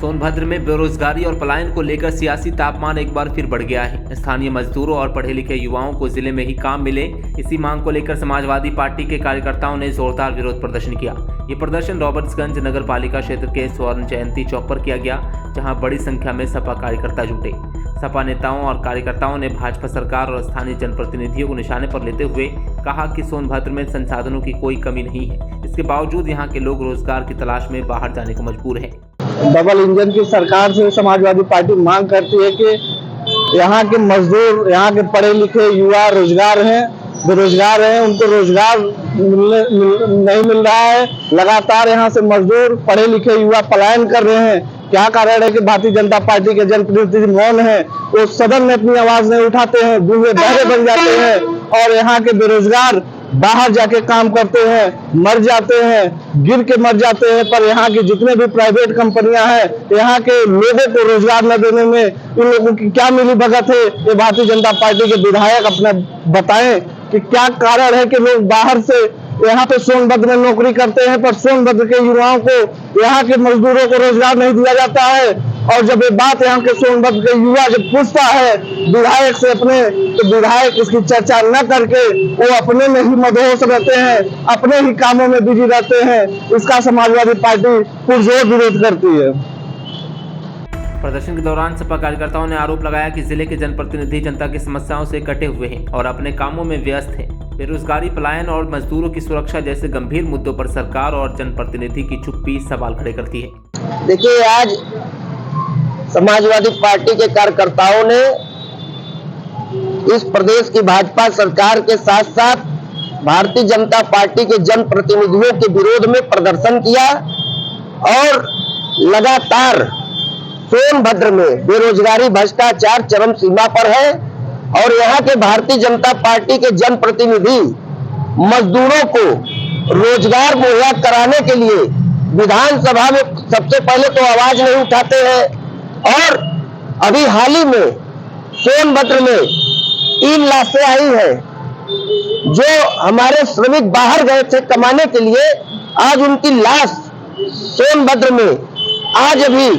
सोनभद्र में बेरोजगारी और पलायन को लेकर सियासी तापमान एक बार फिर बढ़ गया है। स्थानीय मजदूरों और पढ़े लिखे युवाओं को जिले में ही काम मिले, इसी मांग को लेकर समाजवादी पार्टी के कार्यकर्ताओं ने जोरदार विरोध प्रदर्शन किया। ये प्रदर्शन रॉबर्ट्सगंज नगर पालिका क्षेत्र के स्वर्ण जयंती चौक पर किया गया, जहां बड़ी संख्या में सपा कार्यकर्ता जुटे। सपा नेताओं और कार्यकर्ताओं ने भाजपा सरकार और स्थानीय जनप्रतिनिधियों को निशाने पर लेते हुए कहा कि सोनभद्र में संसाधनों की कोई कमी नहीं है, इसके बावजूद यहाँ के लोग रोजगार की तलाश में बाहर जाने को मजबूर हैं। डबल इंजन की सरकार से समाजवादी पार्टी मांग करती है कि यहाँ के मजदूर, यहाँ के पढ़े लिखे युवा रोजगार हैं, बेरोजगार हैं, उनको रोजगार नहीं मिल रहा है। लगातार यहाँ से मजदूर, पढ़े लिखे युवा पलायन कर रहे हैं। क्या कारण है कि भारतीय जनता पार्टी के जनप्रतिनिधि मौन है, वो सदन में अपनी आवाज नहीं उठाते हैं, गूंगे बहरे बन जाते हैं और यहाँ के बेरोजगार बाहर जाके काम करते हैं, मर जाते हैं, गिर के मर जाते हैं। पर यहाँ की जितने भी प्राइवेट कंपनियां हैं, यहाँ के लोगों को रोजगार न देने में इन लोगों की क्या मिली भगत है, ये भारतीय जनता पार्टी के विधायक अपना बताएं कि क्या कारण है कि लोग बाहर से यहाँ पे सोनभद्र में नौकरी करते हैं, पर सोनभद्र के युवाओं को, यहाँ के मजदूरों को रोजगार नहीं दिया जाता है। और जब ये बात यहाँ के सोनभद्र के युवा जब पूछता है विधायक से अपने, तो विधायक इसकी चर्चा न करके वो अपने में ही मदहोश रहते हैं, अपने ही कामों में बिजी रहते हैं। इसका समाजवादी पार्टी पुरजोर विरोध करती है। प्रदर्शन के दौरान सपा कार्यकर्ताओं ने आरोप लगाया कि जिले के जनप्रतिनिधि जनता की समस्याओं से कटे हुए हैं और अपने कामों में व्यस्त हैं। बेरोजगारी, पलायन और मजदूरों की सुरक्षा जैसे गंभीर मुद्दों पर सरकार और जनप्रतिनिधि की चुप्पी सवाल खड़े करती है। देखिए, आज समाजवादी पार्टी के कार्यकर्ताओं ने इस प्रदेश की भाजपा सरकार के साथ साथ भारतीय जनता पार्टी के जनप्रतिनिधियों के विरोध में प्रदर्शन किया और लगातार सोनभद्र में बेरोजगारी, भ्रष्टाचार चरम सीमा पर है और यहाँ के भारतीय जनता पार्टी के जनप्रतिनिधि मजदूरों को रोजगार मुहैया कराने के लिए विधानसभा में सबसे पहले तो आवाज नहीं उठाते हैं। और अभी हाल ही में सोनभद्र में 3 लाशें आई हैं जो हमारे श्रमिक बाहर गए थे कमाने के लिए, आज उनकी लाश सोनभद्र में, आज अभी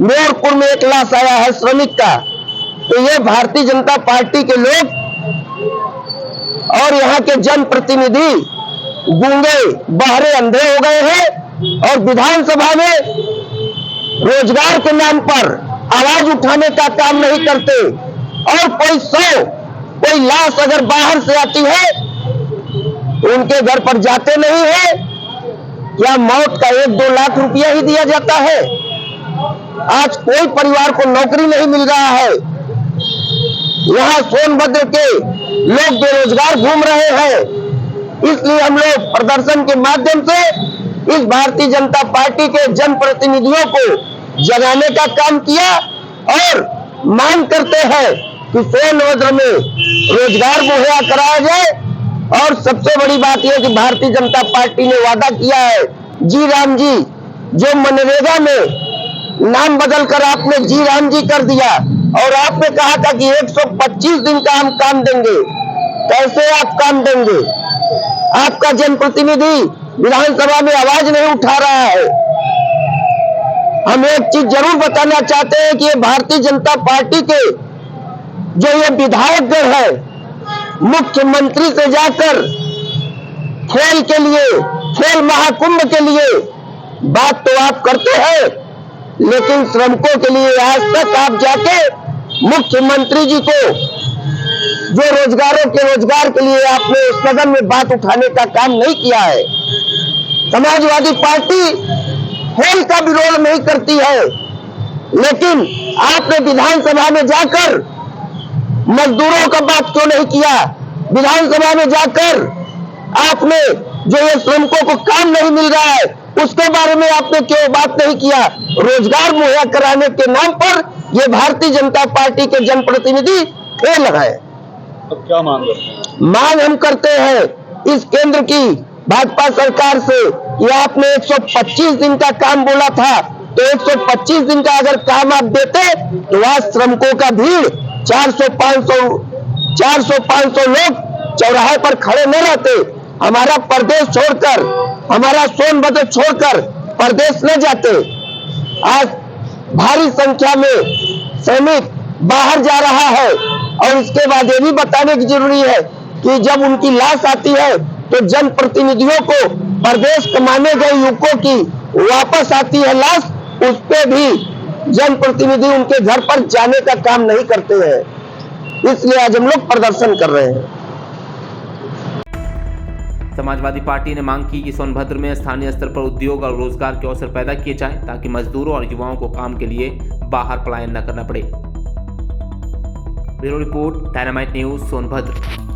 मोरपुर में एक लाश आया है श्रमिक का। तो ये भारतीय जनता पार्टी के लोग और यहाँ के जनप्रतिनिधि गूंगे बहरे अंधे हो गए हैं और विधानसभा में रोजगार के नाम पर आवाज उठाने का काम नहीं करते। और कोई लाश अगर बाहर से आती है तो उनके घर पर जाते नहीं है। क्या मौत का 1-2 लाख रुपया ही दिया जाता है? आज कोई परिवार को नौकरी नहीं मिल रहा है। यहाँ सोनभद्र के लोग बेरोजगार घूम रहे हैं। इसलिए हम लोग प्रदर्शन के माध्यम से इस भारतीय जनता पार्टी के जनप्रतिनिधियों को जगाने का काम किया और मांग करते हैं कि सोनभद्र में रोजगार मुहैया कराया जाए। और सबसे बड़ी बात यह कि भारतीय जनता पार्टी ने वादा किया है, जी राम जी, जो मनरेगा में नाम बदलकर आपने जी राम जी कर दिया और आपने कहा था कि 125 दिन का हम काम देंगे। कैसे आप काम देंगे? आपका जनप्रतिनिधि विधानसभा में आवाज नहीं उठा रहा है। हम एक चीज जरूर बताना चाहते हैं कि ये भारतीय जनता पार्टी के जो ये विधायकगण है, मुख्यमंत्री से जाकर खेल के लिए, खेल महाकुंभ के लिए बात तो आप करते हैं, लेकिन श्रमिकों के लिए आज तक आप जाके मुख्यमंत्री जी को जो रोजगारों के रोजगार के लिए आपने सदन में बात उठाने का काम नहीं किया है। समाजवादी पार्टी खेल का विरोध नहीं करती है, लेकिन आपने विधानसभा में जाकर मजदूरों का बात क्यों नहीं किया? विधानसभा में जाकर आपने जो ये श्रमिकों को काम नहीं मिल रहा है उसके बारे में आपने क्यों बात नहीं किया? रोजगार मुहैया कराने के नाम पर ये भारतीय जनता पार्टी के जनप्रतिनिधि खेल रहे हैं। अब क्या मांग हम करते हैं इस केंद्र की भाजपा सरकार से कि आपने 125 दिन का काम बोला था, तो 125 दिन का अगर काम आप देते तो आज श्रमिकों का भीड़ 400-500 लोग चौराहे पर खड़े न रहते। हमारा प्रदेश छोड़कर, हमारा सोनभद्र छोड़कर प्रदेश न जाते। आज भारी संख्या में सैनिक बाहर जा रहा है। और इसके बाद ये भी बताने की जरूरी है कि जब उनकी लाश आती है तो जनप्रतिनिधियों को प्रदेश कमाने गए युवकों की वापस आती है लाश, उस पे भी जनप्रतिनिधि उनके घर पर जाने का काम नहीं करते हैं। इसलिए आज हम लोग प्रदर्शन कर रहे हैं। समाजवादी पार्टी ने मांग की कि सोनभद्र में स्थानीय स्तर पर उद्योग और रोजगार के अवसर पैदा किए जाएं ताकि मजदूरों और युवाओं को काम के लिए बाहर पलायन न करना पड़े। Bureau report, dynamite news, Sonbhadra.